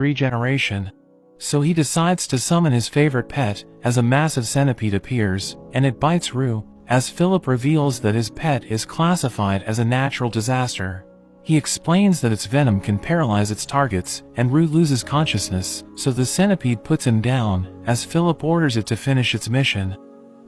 regeneration. So he decides to summon his favorite pet, as a massive centipede appears, and it bites Rue, as Philip reveals that his pet is classified as a natural disaster. He explains that its venom can paralyze its targets, and Rue loses consciousness, so the centipede puts him down, as Philip orders it to finish its mission.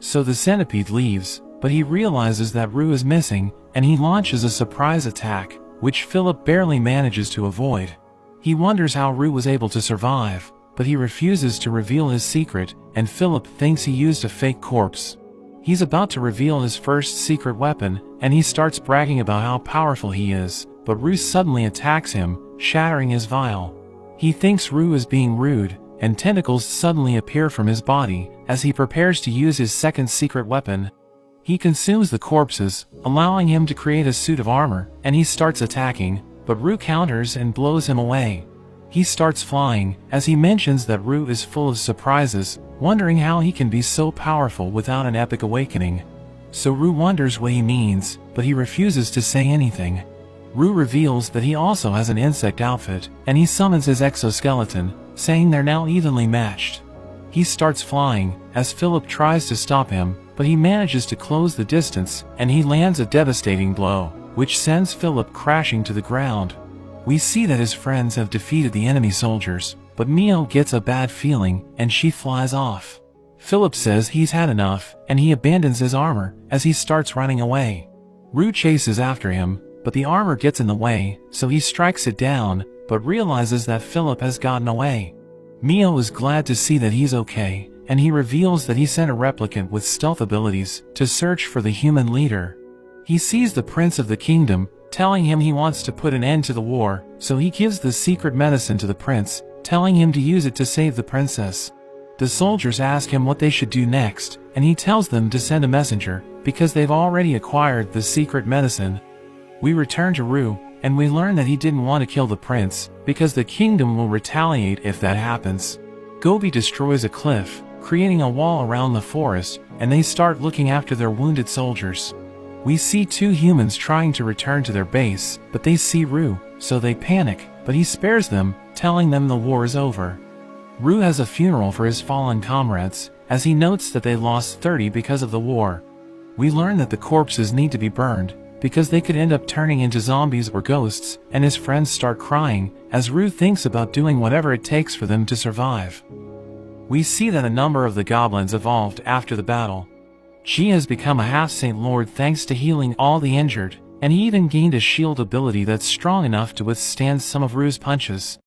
So the centipede leaves, but he realizes that Rue is missing, and he launches a surprise attack, which Philip barely manages to avoid. He wonders how Rue was able to survive, but he refuses to reveal his secret, and Philip thinks he used a fake corpse. He's about to reveal his first secret weapon, and he starts bragging about how powerful he is, but Rue suddenly attacks him, shattering his vial. He thinks Rue is being rude, and tentacles suddenly appear from his body, as he prepares to use his second secret weapon. He consumes the corpses, allowing him to create a suit of armor, and he starts attacking, but Rue counters and blows him away. He starts flying, as he mentions that Rue is full of surprises, wondering how he can be so powerful without an epic awakening. So Rue wonders what he means, but he refuses to say anything. Rue reveals that he also has an insect outfit, and he summons his exoskeleton, saying they're now evenly matched. He starts flying, as Philip tries to stop him, but he manages to close the distance, and he lands a devastating blow, which sends Philip crashing to the ground. We see that his friends have defeated the enemy soldiers, but Mio gets a bad feeling, and she flies off. Philip says he's had enough, and he abandons his armor, as he starts running away. Rue chases after him, but the armor gets in the way, so he strikes it down, but realizes that Philip has gotten away. Mio is glad to see that he's okay, and he reveals that he sent a replicant with stealth abilities to search for the human leader. He sees the Prince of the Kingdom, telling him he wants to put an end to the war, so he gives the secret medicine to the prince, telling him to use it to save the princess. The soldiers ask him what they should do next, and he tells them to send a messenger, because they've already acquired the secret medicine. We return to Rue, and we learn that he didn't want to kill the prince, because the kingdom will retaliate if that happens. Gobi destroys a cliff, creating a wall around the forest, and they start looking after their wounded soldiers. We see two humans trying to return to their base, but they see Rue, so they panic, but he spares them, telling them the war is over. Rue has a funeral for his fallen comrades, as he notes that they lost 30 because of the war. We learn that the corpses need to be burned, because they could end up turning into zombies or ghosts, and his friends start crying, as Rue thinks about doing whatever it takes for them to survive. We see that a number of the goblins evolved after the battle. Chi has become a half-Saint Lord thanks to healing all the injured, and he even gained a shield ability that's strong enough to withstand some of Rue's punches.